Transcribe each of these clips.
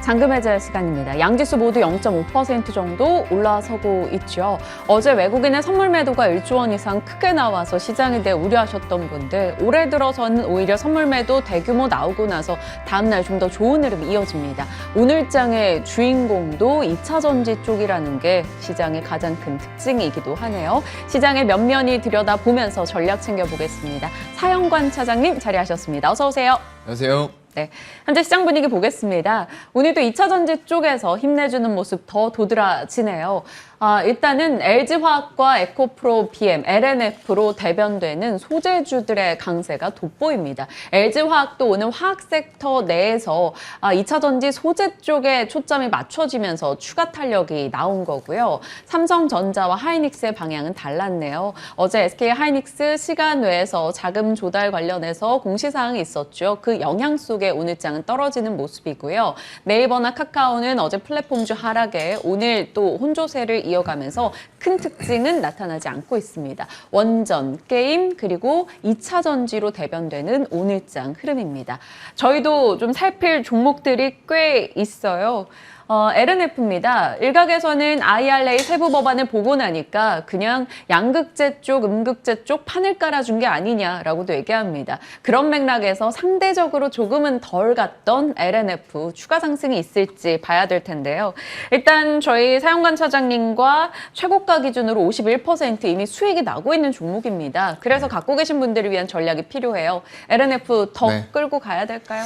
잔금 해제 시간입니다. 양지수 모두 0.5% 정도 올라서고 있죠. 어제 외국인의 선물 매도가 1조 원 이상 크게 나와서 시장에 대해 우려하셨던 분들, 올해 들어서는 오히려 선물 매도 대규모 나오고 나서 다음날 좀 더 좋은 흐름이 이어집니다. 오늘장의 주인공도 2차 전지 쪽이라는 게 시장의 가장 큰 특징이기도 하네요. 시장의 면면이 들여다보면서 전략 챙겨보겠습니다. 사영관 차장님 자리하셨습니다. 어서 오세요. 안녕하세요. 네, 현재 시장 분위기 보겠습니다. 오늘도 2차 전지 쪽에서 힘내주는 모습 더 도드라지네요. 일단은 LG화학과 에코프로 BM, LNF로 대변되는 소재주들의 강세가 돋보입니다. LG화학도 오늘 화학 섹터 내에서 2차 전지 소재 쪽에 초점이 맞춰지면서 추가 탄력이 나온 거고요. 삼성전자와 하이닉스의 방향은 달랐네요. 어제 SK 하이닉스 시간 외에서 자금 조달 관련해서 공시사항이 있었죠. 그 영향 속에 오늘 장은 떨어지는 모습이고요. 네이버나 카카오는 어제 플랫폼주 하락에 오늘 또 혼조세를 이어가면서 큰 특징은 나타나지 않고 있습니다. 원전, 게임, 그리고 2차 전지로 대변되는 오늘장 흐름입니다. 저희도 좀 살필 종목들이 꽤 있어요. LNF입니다. 일각에서는 IRA 세부 법안을 보고 나니까 그냥 양극재 쪽, 음극재 쪽 판을 깔아준 게 아니냐라고도 얘기합니다. 그런 맥락에서 상대적으로 조금은 덜 갔던 LNF 추가 상승이 있을지 봐야 될 텐데요. 일단 저희 사영관 차장님과 최고가 기준으로 51% 이미 수익이 나고 있는 종목입니다. 그래서 갖고 계신 분들을 위한 전략이 필요해요. LNF 더 끌고 가야 될까요?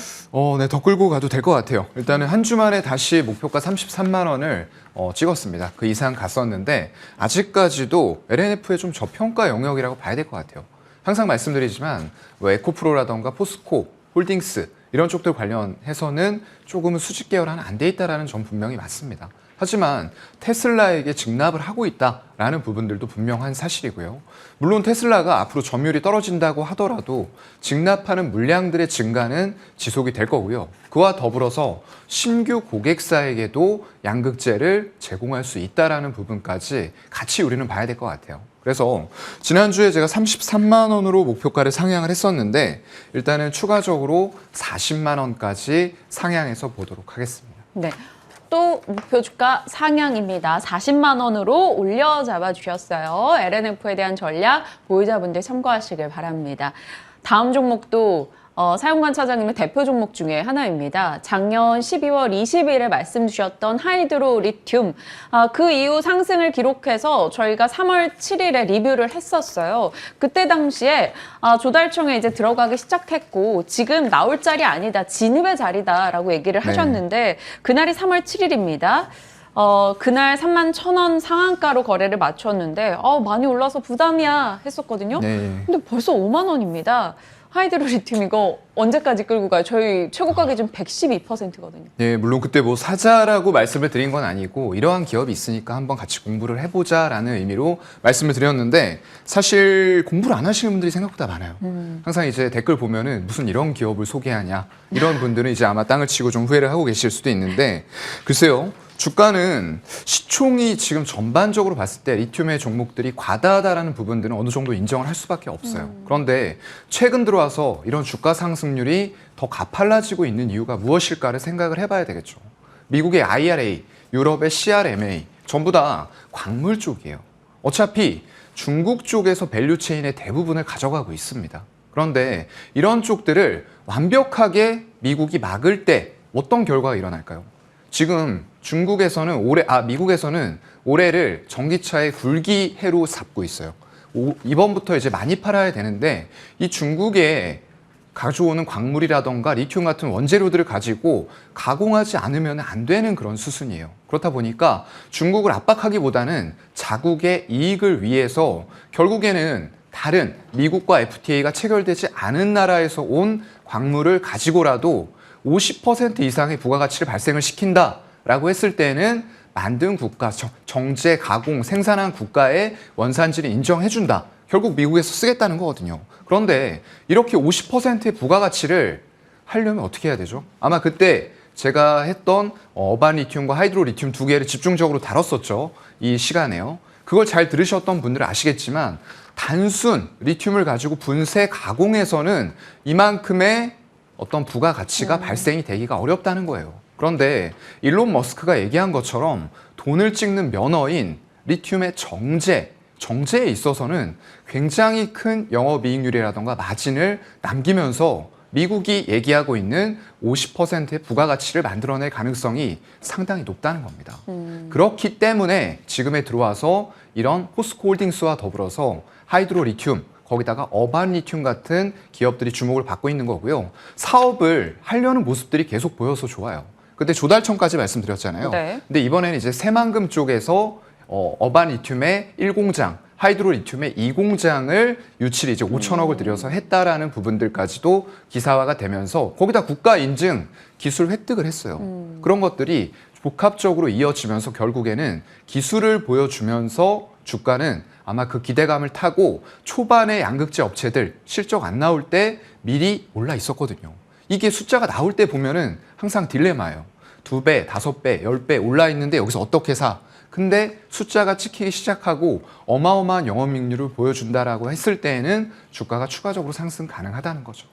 네, 더 끌고 가도 될 것 같아요. 일단은 한 주만에 다시 목표가 33만 원을 찍었습니다. 그 이상 갔었는데 아직까지도 LNF의 좀 저평가 영역이라고 봐야 될 것 같아요. 항상 말씀드리지만 에코프로라던가 포스코, 홀딩스 이런 쪽들 관련해서는 조금은 수직 계열화는 안 돼 있다는 점 분명히 맞습니다. 하지만 테슬라에게 직납을 하고 있다라는 부분들도 분명한 사실이고요. 물론 테슬라가 앞으로 점유율이 떨어진다고 하더라도 직납하는 물량들의 증가는 지속이 될 거고요. 그와 더불어서 신규 고객사에게도 양극재를 제공할 수 있다는 부분까지 같이 우리는 봐야 될 것 같아요. 그래서 지난주에 제가 33만 원으로 목표가를 상향을 했었는데 일단은 추가적으로 40만 원까지 상향해서 보도록 하겠습니다. 네. 또 목표 주가 상향입니다. 40만 원으로 올려 잡아주셨어요. LNF에 대한 전략 보유자분들 참고하시길 바랍니다. 다음 종목도 사영관 차장님의 대표 종목 중에 하나입니다. 작년 12월 20일에 말씀 주셨던 하이드로 리튬. 그 이후 상승을 기록해서 저희가 3월 7일에 리뷰를 했었어요. 그때 당시에 조달청에 이제 들어가기 시작했고 지금 나올 자리 아니다, 진입의 자리다라고 얘기를 하셨는데 그날이 3월 7일입니다. 그날 31,000원 상한가로 거래를 마쳤는데 많이 올라서 부담이야 했었거든요. 네. 근데 벌써 5만 원입니다. 하이드로 리튬 이거 언제까지 끌고 가요? 저희 최고가 기준 112%거든요. 네, 물론 그때 뭐 사자라고 말씀을 드린 건 아니고 이러한 기업이 있으니까 한번 같이 공부를 해보자라는 의미로 말씀을 드렸는데 사실 공부를 안 하시는 분들이 생각보다 많아요. 항상 이제 댓글 보면은 무슨 이런 기업을 소개하냐 이런 분들은 이제 아마 땅을 치고 좀 후회를 하고 계실 수도 있는데 글쎄요. 주가는 시총이 지금 전반적으로 봤을 때 리튬의 종목들이 과다하다라는 부분들은 어느 정도 인정을 할 수밖에 없어요. 그런데 최근 들어와서 이런 주가 상승률이 더 가팔라지고 있는 이유가 무엇일까를 생각을 해봐야 되겠죠. 미국의 IRA, 유럽의 CRMA 전부 다 광물 쪽이에요. 어차피 중국 쪽에서 밸류체인의 대부분을 가져가고 있습니다. 그런데 이런 쪽들을 완벽하게 미국이 막을 때 어떤 결과가 일어날까요? 지금 미국에서는 올해를 전기차의 굴기해로 삼고 있어요. 이번부터 이제 많이 팔아야 되는데 이 중국에 가져오는 광물이라던가 리튬 같은 원재료들을 가지고 가공하지 않으면 안 되는 그런 수순이에요. 그렇다 보니까 중국을 압박하기보다는 자국의 이익을 위해서 결국에는 다른 미국과 FTA가 체결되지 않은 나라에서 온 광물을 가지고라도 50% 이상의 부가가치를 발생을 시킨다라고 했을 때는 만든 국가, 정제, 가공, 생산한 국가의 원산지를 인정해준다. 결국 미국에서 쓰겠다는 거거든요. 그런데 이렇게 50%의 부가가치를 하려면 어떻게 해야 되죠? 아마 그때 제가 했던 어반 리튬과 하이드로 리튬 두 개를 집중적으로 다뤘었죠. 이 시간에요. 그걸 잘 들으셨던 분들은 아시겠지만 단순 리튬을 가지고 분쇄 가공해서는 이만큼의 어떤 부가가치가 발생이 되기가 어렵다는 거예요. 그런데 일론 머스크가 얘기한 것처럼 돈을 찍는 면허인 리튬의 정제에 있어서는 굉장히 큰 영업이익률이라던가 마진을 남기면서 미국이 얘기하고 있는 50%의 부가가치를 만들어낼 가능성이 상당히 높다는 겁니다. 그렇기 때문에 지금에 들어와서 이런 포스코홀딩스와 더불어서 하이드로 리튬, 거기다가 어반 리튬 같은 기업들이 주목을 받고 있는 거고요. 사업을 하려는 모습들이 계속 보여서 좋아요. 그때 조달청까지 말씀드렸잖아요. 네. 근데 이번에는 이제 새만금 쪽에서 어반 리튬의 1공장, 하이드로 리튬의 2공장을 유치를 이제 5천억을 들여서 했다라는 부분들까지도 기사화가 되면서 거기다 국가 인증 기술 획득을 했어요. 그런 것들이 복합적으로 이어지면서 결국에는 기술을 보여주면서 주가는 아마 그 기대감을 타고 초반에 양극재 업체들 실적 안 나올 때 미리 올라 있었거든요. 이게 숫자가 나올 때 보면은 항상 딜레마예요. 2배, 5배, 10배 올라 있는데 여기서 어떻게 사? 근데 숫자가 찍히기 시작하고 어마어마한 영업이익률을 보여준다라고 했을 때에는 주가가 추가적으로 상승 가능하다는 거죠.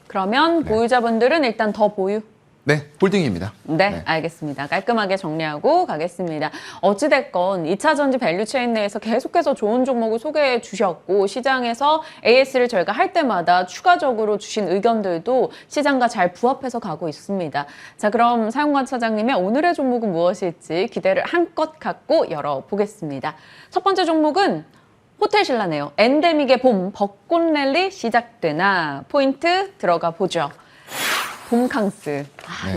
그러면 보유자분들은 일단 더 보유. 네, 홀딩입니다. 네, 알겠습니다. 깔끔하게 정리하고 가겠습니다. 어찌됐건 2차 전지 밸류체인 내에서 계속해서 좋은 종목을 소개해 주셨고 시장에서 AS를 저희가 할 때마다 추가적으로 주신 의견들도 시장과 잘 부합해서 가고 있습니다. 자, 그럼 사용관 차장님의 오늘의 종목은 무엇일지 기대를 한껏 갖고 열어보겠습니다. 첫 번째 종목은 호텔신라네요. 엔데믹의 봄, 벚꽃 랠리 시작되나 포인트 들어가 보죠. 봄캉스.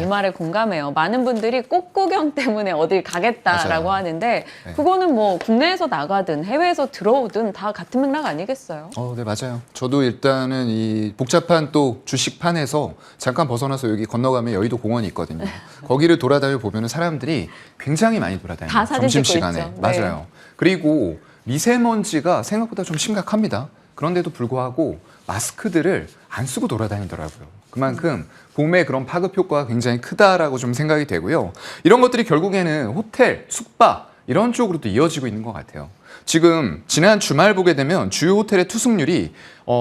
이 말에 공감해요. 많은 분들이 꽃구경 때문에 어딜 가겠다라고 맞아요. 하는데 그거는 뭐 국내에서 나가든 해외에서 들어오든 다 같은 맥락 아니겠어요? 네, 맞아요. 저도 일단은 이 복잡한 또 주식판에서 잠깐 벗어나서 여기 건너가면 여의도 공원이 있거든요. 거기를 돌아다녀 보면 사람들이 굉장히 많이 돌아다녀요. 다 사진 찍고 점심시간에. 있죠. 네. 맞아요. 그리고 미세먼지가 생각보다 좀 심각합니다. 그런데도 불구하고 마스크들을 안 쓰고 돌아다니더라고요. 그만큼 봄에 그런 파급 효과가 굉장히 크다라고 좀 생각이 되고요. 이런 것들이 결국에는 호텔, 숙박 이런 쪽으로도 이어지고 있는 것 같아요. 지금 지난 주말 보게 되면 주요 호텔의 투숙률이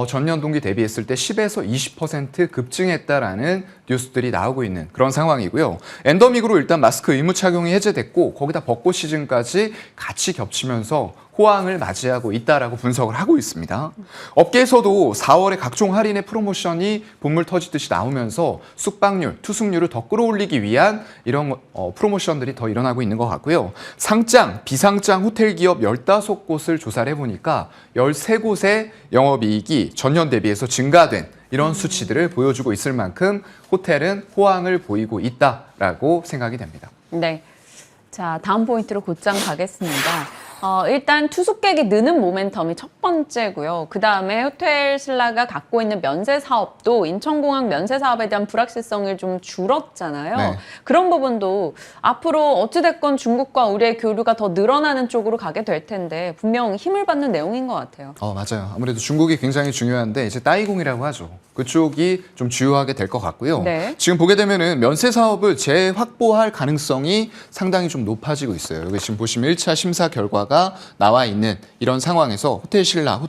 전년 동기 대비했을 때 10에서 20% 급증했다라는 뉴스들이 나오고 있는 그런 상황이고요. 엔더믹으로 일단 마스크 의무 착용이 해제됐고 거기다 벚꽃 시즌까지 같이 겹치면서 호황을 맞이하고 있다라고 분석을 하고 있습니다. 업계에서도 4월에 각종 할인의 프로모션이 분물 터지듯이 나오면서 숙박률, 투숙률을 더 끌어올리기 위한 이런 프로모션들이 더 일어나고 있는 것 같고요. 상장, 비상장 호텔 기업 15곳을 조사를 해보니까 13곳의 영업이익이 전년 대비해서 증가된 이런 수치들을 보여주고 있을 만큼 호텔은 호황을 보이고 있다라고 생각이 됩니다. 네. 자, 다음 포인트로 곧장 가겠습니다. 일단 투숙객이 느는 모멘텀이 첫 번째고요. 그 다음에 호텔신라가 갖고 있는 면세 사업도 인천공항 면세 사업에 대한 불확실성이 좀 줄었잖아요. 네. 그런 부분도 앞으로 어찌됐건 중국과 우리의 교류가 더 늘어나는 쪽으로 가게 될 텐데 분명 힘을 받는 내용인 것 같아요. 맞아요. 아무래도 중국이 굉장히 중요한데 이제 따이공이라고 하죠. 그쪽이 좀 주요하게 될 것 같고요. 네. 지금 보게 되면은 면세 사업을 재확보할 가능성이 상당히 좀 높아지고 있어요. 여기 지금 보시면 1차 심사 결과가 나와 있는 이런 상황에서 호텔신라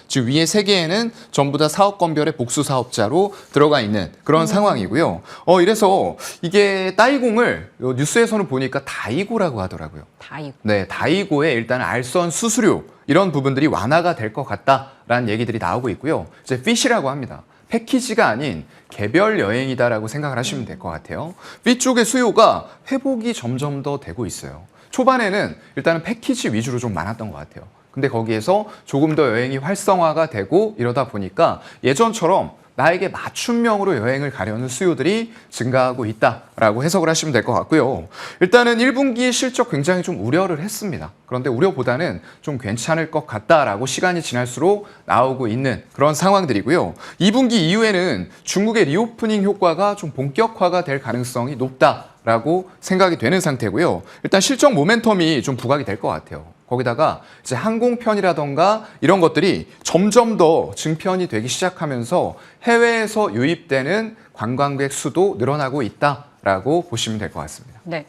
지금 위에 3개에는 전부 다 사업건별의 복수 사업자로 들어가 있는 그런 상황이고요. 이래서 이게 따이공을 뉴스에서는 보니까 다이고라고 하더라고요. 다이고. 네, 다이고의 일단 알선 수수료 이런 부분들이 완화가 될 것 같다라는 얘기들이 나오고 있고요. 이제 피시라고 합니다. 패키지가 아닌 개별 여행이다라고 생각을 하시면 될 것 같아요. 피 쪽의 수요가 회복이 점점 더 되고 있어요. 초반에는 일단은 패키지 위주로 좀 많았던 것 같아요. 근데 거기에서 조금 더 여행이 활성화가 되고 이러다 보니까 예전처럼 나에게 맞춤형으로 여행을 가려는 수요들이 증가하고 있다라고 해석을 하시면 될 것 같고요. 일단은 1분기 실적 굉장히 좀 우려를 했습니다. 그런데 우려보다는 좀 괜찮을 것 같다라고 시간이 지날수록 나오고 있는 그런 상황들이고요. 2분기 이후에는 중국의 리오프닝 효과가 좀 본격화가 될 가능성이 높다라고 생각이 되는 상태고요. 일단 실적 모멘텀이 좀 부각이 될 것 같아요. 거기다가 이제 항공편이라던가 이런 것들이 점점 더 증편이 되기 시작하면서 해외에서 유입되는 관광객 수도 늘어나고 있다라고 보시면 될 것 같습니다. 네.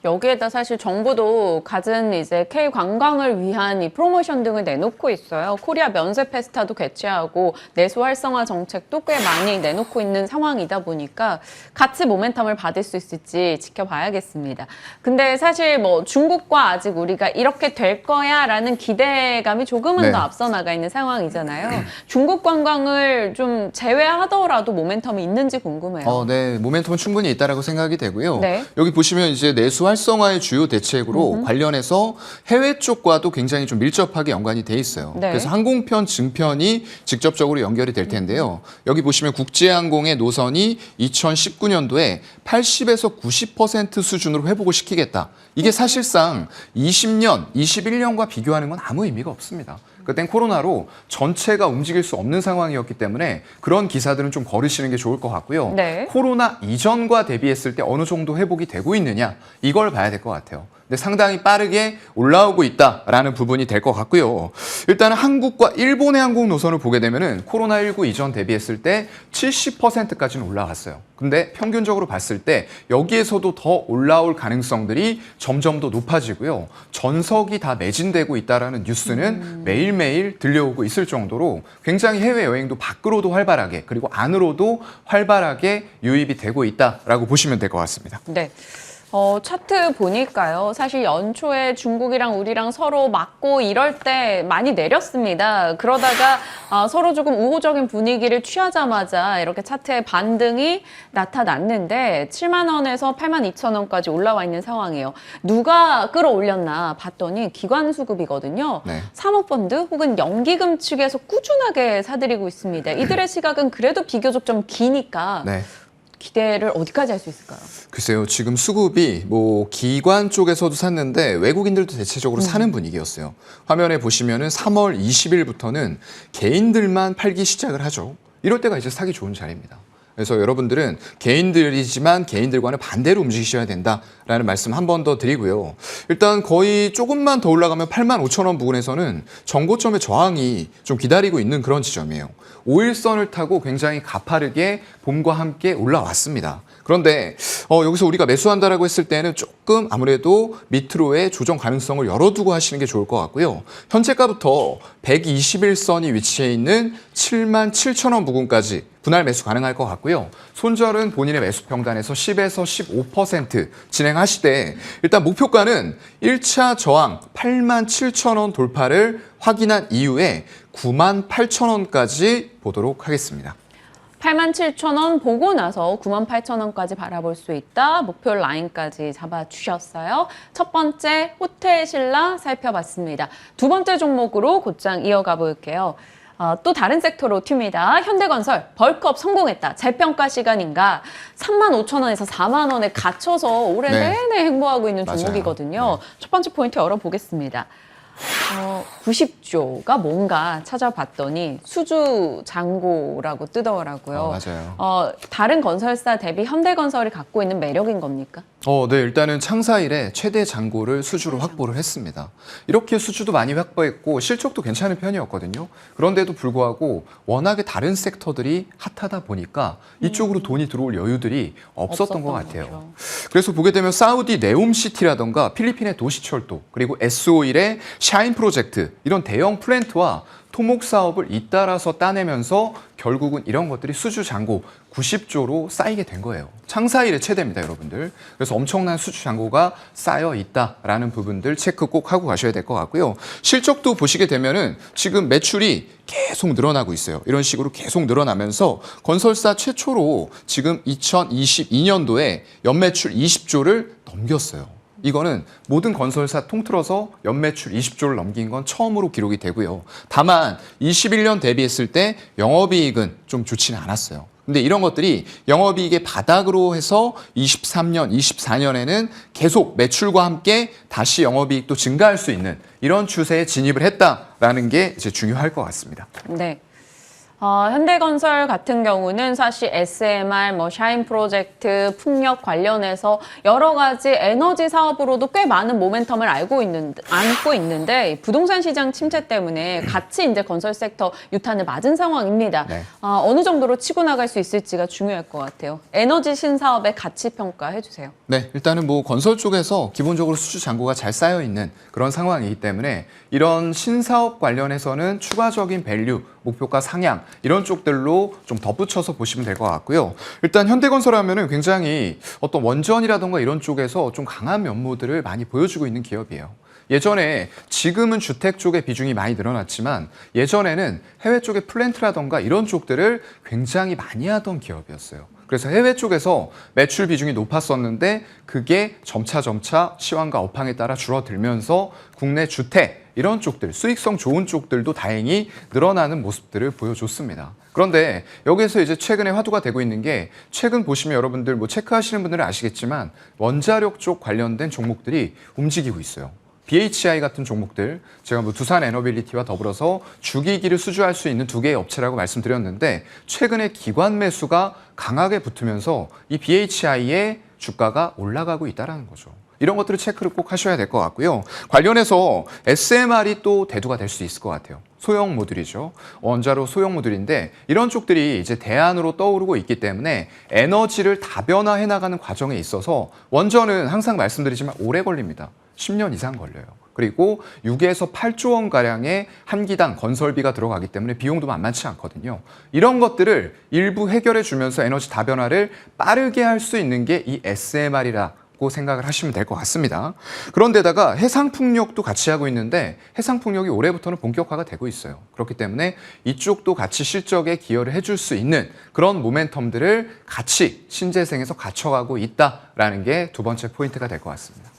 여기에다 사실 정부도 갖은 이제 K 관광을 위한 이 프로모션 등을 내놓고 있어요. 코리아 면세 페스타도 개최하고 내수 활성화 정책도 꽤 많이 내놓고 있는 상황이다 보니까 같이 모멘텀을 받을 수 있을지 지켜봐야겠습니다. 근데 사실 뭐 중국과 아직 우리가 이렇게 될 거야라는 기대감이 조금은 네. 더 앞서 나가 있는 상황이잖아요. 중국 관광을 좀 제외하더라도 모멘텀이 있는지 궁금해요. 네, 모멘텀은 충분히 있다라고 생각이 되고요. 네. 여기 보시면 이제 내수 활성화의 주요 대책으로 관련해서 해외 쪽과도 굉장히 좀 밀접하게 연관이 돼 있어요. 네. 그래서 항공편, 증편이 직접적으로 연결이 될 텐데요. 여기 보시면 국제항공의 노선이 2019년도에 80에서 90% 수준으로 회복을 시키겠다. 이게 사실상 20년, 21년과 비교하는 건 아무 의미가 없습니다. 그땐 코로나로 전체가 움직일 수 없는 상황이었기 때문에 그런 기사들은 좀 거르시는 게 좋을 것 같고요. 네. 코로나 이전과 대비했을 때 어느 정도 회복이 되고 있느냐 이걸 봐야 될 것 같아요. 근데 상당히 빠르게 올라오고 있다라는 부분이 될 것 같고요. 일단은 한국과 일본의 항공 노선을 보게 되면은 코로나19 이전 대비했을 때 70%까지는 올라갔어요. 근데 평균적으로 봤을 때 여기에서도 더 올라올 가능성들이 점점 더 높아지고요. 전석이 다 매진되고 있다라는 뉴스는 매일매일 들려오고 있을 정도로 굉장히 해외여행도 밖으로도 활발하게 그리고 안으로도 활발하게 유입이 되고 있다라고 보시면 될 것 같습니다. 네. 차트 보니까요. 사실 연초에 중국이랑 우리랑 서로 맞고 이럴 때 많이 내렸습니다. 그러다가 서로 조금 우호적인 분위기를 취하자마자 이렇게 차트의 반등이 나타났는데 7만 원에서 8만 2천 원까지 올라와 있는 상황이에요. 누가 끌어올렸나 봤더니 기관 수급이거든요. 네. 사모펀드 혹은 연기금 측에서 꾸준하게 사들이고 있습니다. 이들의 시각은 그래도 비교적 좀 기니까 네. 기대를 어디까지 할 수 있을까요? 글쎄요, 지금 수급이 뭐 기관 쪽에서도 샀는데 외국인들도 대체적으로 사는 분위기였어요. 화면에 보시면은 3월 20일부터는 개인들만 팔기 시작을 하죠. 이럴 때가 이제 사기 좋은 자리입니다. 그래서 여러분들은 개인들이지만 개인들과는 반대로 움직이셔야 된다라는 말씀 한 번 더 드리고요. 일단 거의 조금만 더 올라가면 8만 5천 원 부근에서는 정고점의 저항이 좀 기다리고 있는 그런 지점이에요. 5일선을 타고 굉장히 가파르게 봄과 함께 올라왔습니다. 그런데 여기서 우리가 매수한다라고 했을 때는 조금 아무래도 밑으로의 조정 가능성을 열어두고 하시는 게 좋을 것 같고요. 현재가부터 121선이 위치해 있는 7만 7천 원 부근까지 분할 매수 가능할 것 같고요. 손절은 본인의 매수 평단에서 10에서 15% 진행하시되 일단 목표가는 1차 저항 8만 7천 원 돌파를 확인한 이후에 9만 8천 원까지 보도록 하겠습니다. 8만 7천 원 보고 나서 9만 8천 원까지 바라볼 수 있다. 목표 라인까지 잡아주셨어요. 첫 번째 호텔 신라 살펴봤습니다. 두 번째 종목으로 곧장 이어가 볼게요. 또 다른 섹터로 튑니다. 현대건설 벌크업 성공했다. 재평가 시간인가 3만 5천 원에서 4만 원에 갇혀서 올해 네. 내내 행보하고 있는 맞아요. 종목이거든요. 첫 번째 포인트 열어보겠습니다. 90조가 뭔가 찾아봤더니 수주 잔고라고 뜨더라고요. 맞아요. 다른 건설사 대비 현대건설이 갖고 있는 매력인 겁니까? 네, 일단은 창사 이래 최대 잔고를 수주로 확보를 했습니다. 이렇게 수주도 많이 확보했고 실적도 괜찮은 편이었거든요. 그런데도 불구하고 워낙에 다른 섹터들이 핫하다 보니까 이쪽으로 돈이 들어올 여유들이 없었던 것 같아요. 거죠. 그래서 보게 되면 사우디 네옴시티라던가 필리핀의 도시철도 그리고 S-오일의 샤인 프로젝트 이런 대형 플랜트와 토목 사업을 잇따라서 따내면서 결국은 이런 것들이 수주 잔고 90조로 쌓이게 된 거예요. 창사 이래 최대입니다, 여러분들. 그래서 엄청난 수주 잔고가 쌓여 있다라는 부분들 체크 꼭 하고 가셔야 될 것 같고요. 실적도 보시게 되면은 지금 매출이 계속 늘어나고 있어요. 이런 식으로 계속 늘어나면서 건설사 최초로 지금 2022년도에 연매출 20조를 넘겼어요. 이거는 모든 건설사 통틀어서 연매출 20조를 넘긴 건 처음으로 기록이 되고요. 다만 21년 대비했을 때 영업이익은 좀 좋지는 않았어요. 근데 이런 것들이 영업이익의 바닥으로 해서 23년, 24년에는 계속 매출과 함께 다시 영업이익도 증가할 수 있는 이런 추세에 진입을 했다라는 게 이제 중요할 것 같습니다. 네. 현대건설 같은 경우는 사실 SMR, 샤인 프로젝트, 풍력 관련해서 여러 가지 에너지 사업으로도 꽤 많은 모멘텀을 안고 있는데 부동산 시장 침체 때문에 같이 이제 건설 섹터 유탄을 맞은 상황입니다. 네. 어느 정도로 치고 나갈 수 있을지가 중요할 것 같아요. 에너지 신사업의 가치 평가해 주세요. 네, 일단은 뭐 건설 쪽에서 기본적으로 수주 잔고가 잘 쌓여 있는 그런 상황이기 때문에 이런 신사업 관련해서는 추가적인 밸류, 목표가 상향 이런 쪽들로 좀 덧붙여서 보시면 될 것 같고요. 일단 현대건설 하면은 굉장히 어떤 원전이라던가 이런 쪽에서 좀 강한 면모들을 많이 보여주고 있는 기업이에요. 예전에 지금은 주택 쪽의 비중이 많이 늘어났지만 예전에는 해외 쪽의 플랜트라던가 이런 쪽들을 굉장히 많이 하던 기업이었어요. 그래서 해외 쪽에서 매출 비중이 높았었는데 그게 점차 시황과 업황에 따라 줄어들면서 국내 주택 이런 쪽들, 수익성 좋은 쪽들도 다행히 늘어나는 모습들을 보여줬습니다. 그런데 여기서 이제 최근에 화두가 되고 있는 게 최근 보시면 여러분들 뭐 체크하시는 분들은 아시겠지만 원자력 쪽 관련된 종목들이 움직이고 있어요. BHI 같은 종목들, 제가 뭐 두산 에너빌리티와 더불어서 주기기를 수주할 수 있는 두 개의 업체라고 말씀드렸는데 최근에 기관 매수가 강하게 붙으면서 이 BHI의 주가가 올라가고 있다는 거죠. 이런 것들을 체크를 꼭 하셔야 될 것 같고요. 관련해서 SMR이 또 대두가 될 수 있을 것 같아요. 소형 모듈이죠. 원자로 소형 모듈인데 이런 쪽들이 이제 대안으로 떠오르고 있기 때문에 에너지를 다변화해 나가는 과정에 있어서 원전은 항상 말씀드리지만 오래 걸립니다. 10년 이상 걸려요. 그리고 6에서 8조 원가량의 한 기당 건설비가 들어가기 때문에 비용도 만만치 않거든요. 이런 것들을 일부 해결해 주면서 에너지 다변화를 빠르게 할 수 있는 게 이 SMR이라 생각을 하시면 될 것 같습니다. 그런데다가 해상풍력도 같이 하고 있는데 해상풍력이 올해부터는 본격화가 되고 있어요. 그렇기 때문에 이쪽도 같이 실적에 기여를 해줄 수 있는 그런 모멘텀들을 같이 신재생에서 갖춰가고 있다라는 게 두 번째 포인트가 될 것 같습니다.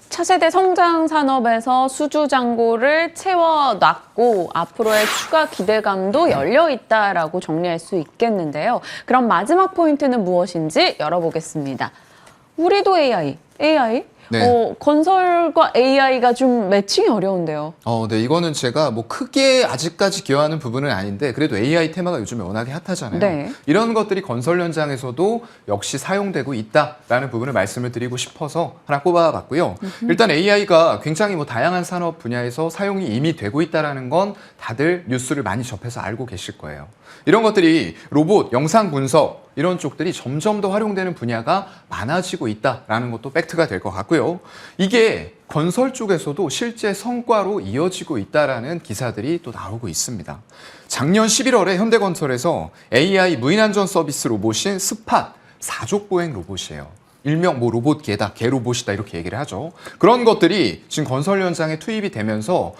차세대 성장 산업에서 수주 잔고를 채워놨고 앞으로의 추가 기대감도 열려 있다라고 정리할 수 있겠는데요. 그럼 마지막 포인트는 무엇인지 열어보겠습니다. 우리도 AI. 네. 건설과 AI가 좀 매칭이 어려운데요. 네, 이거는 제가 뭐 크게 아직까지 기여하는 부분은 아닌데 그래도 AI 테마가 요즘에 워낙에 핫하잖아요. 네. 이런 것들이 건설 현장에서도 역시 사용되고 있다라는 부분을 말씀을 드리고 싶어서 하나 꼽아봤고요. 일단 AI가 굉장히 뭐 다양한 산업 분야에서 사용이 이미 되고 있다라는 건 다들 뉴스를 많이 접해서 알고 계실 거예요. 이런 것들이 로봇, 영상 분석 이런 쪽들이 점점 더 활용되는 분야가 많아지고 있다라는 것도 팩트가 될 것 같고요. 이게 건설 쪽에서도 실제 성과로 이어지고 있다라는 기사들이 또 나오고 있습니다. 작년 11월에 현대건설에서 AI 무인안전 서비스 로봇인 스팟 4족 보행 로봇이에요. 일명 뭐 로봇 개다, 개 로봇이다 이렇게 얘기를 하죠. 그런 것들이 지금 건설 현장에 투입이 되면서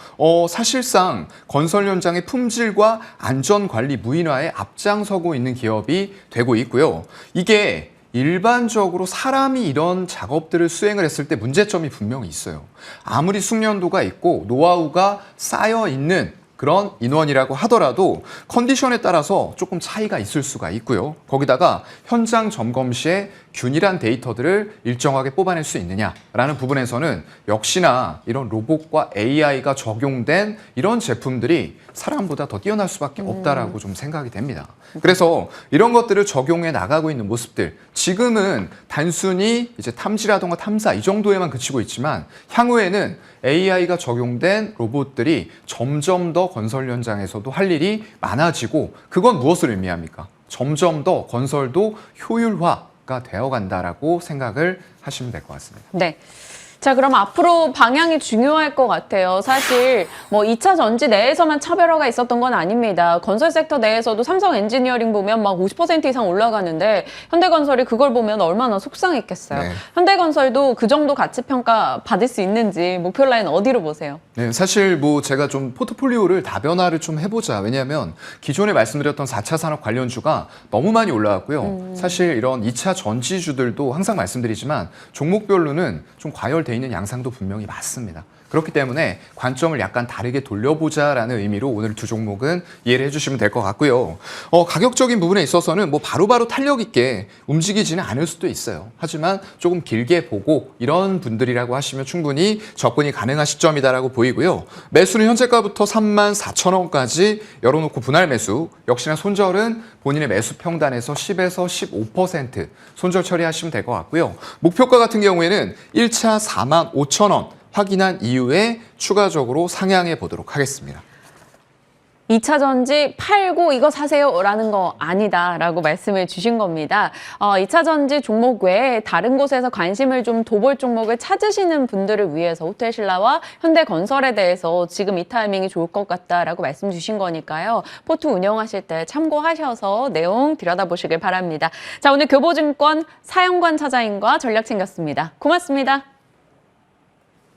사실상 건설 현장의 품질과 안전 관리 무인화에 앞장서고 있는 기업이 되고 있고요. 이게 일반적으로 사람이 이런 작업들을 수행을 했을 때 문제점이 분명히 있어요. 아무리 숙련도가 있고 노하우가 쌓여 있는 그런 인원이라고 하더라도 컨디션에 따라서 조금 차이가 있을 수가 있고요. 거기다가 현장 점검 시에 균일한 데이터들을 일정하게 뽑아낼 수 있느냐라는 부분에서는 역시나 이런 로봇과 AI가 적용된 이런 제품들이 사람보다 더 뛰어날 수밖에 없다라고 좀 생각이 됩니다. 그래서 이런 것들을 적용해 나가고 있는 모습들, 지금은 단순히 이제 탐지라던가 탐사 이 정도에만 그치고 있지만 향후에는 AI가 적용된 로봇들이 점점 더 건설 현장에서도 할 일이 많아지고 그건 무엇을 의미합니까? 점점 더 건설도 효율화가 되어간다라고 생각을 하시면 될 것 같습니다. 네. 자, 그럼 앞으로 방향이 중요할 것 같아요. 사실 뭐 2차 전지 내에서만 차별화가 있었던 건 아닙니다. 건설 섹터 내에서도 삼성 엔지니어링 보면 막 50% 이상 올라가는데 현대건설이 그걸 보면 얼마나 속상했겠어요. 네. 현대건설도 그 정도 가치 평가 받을 수 있는지 목표 라인 어디로 보세요? 네, 사실 뭐 제가 좀 포트폴리오를 다변화를 좀 해보자. 왜냐하면 기존에 말씀드렸던 4차 산업 관련주가 너무 많이 올라왔고요. 사실 이런 2차 전지주들도 항상 말씀드리지만 종목별로는 좀 과열돼 있는 양상도 분명히 맞습니다. 그렇기 때문에 관점을 약간 다르게 돌려보자라는 의미로 오늘 두 종목은 이해를 해주시면 될 것 같고요. 가격적인 부분에 있어서는 뭐 바로바로 탄력 있게 움직이지는 않을 수도 있어요. 하지만 조금 길게 보고 이런 분들이라고 하시면 충분히 접근이 가능한 시점이다라고 보이고요. 매수는 현재가부터 34,000원까지 열어놓고 분할 매수, 역시나 손절은 본인의 매수 평단에서 10에서 15% 손절 처리하시면 될 것 같고요. 목표가 같은 경우에는 1차 45,000원 확인한 이후에 추가적으로 상향해 보도록 하겠습니다. 2차 전지 팔고 이거 사세요라는 거 아니다라고 말씀을 주신 겁니다. 2차 전지 종목 외에 다른 곳에서 관심을 좀 돋볼 종목을 찾으시는 분들을 위해서 호텔신라와 현대건설에 대해서 지금 이 타이밍이 좋을 것 같다라고 말씀 주신 거니까요. 포트 운영하실 때 참고하셔서 내용 들여다보시길 바랍니다. 자, 오늘 교보증권 사영관 차장님과 전략 챙겼습니다. 고맙습니다.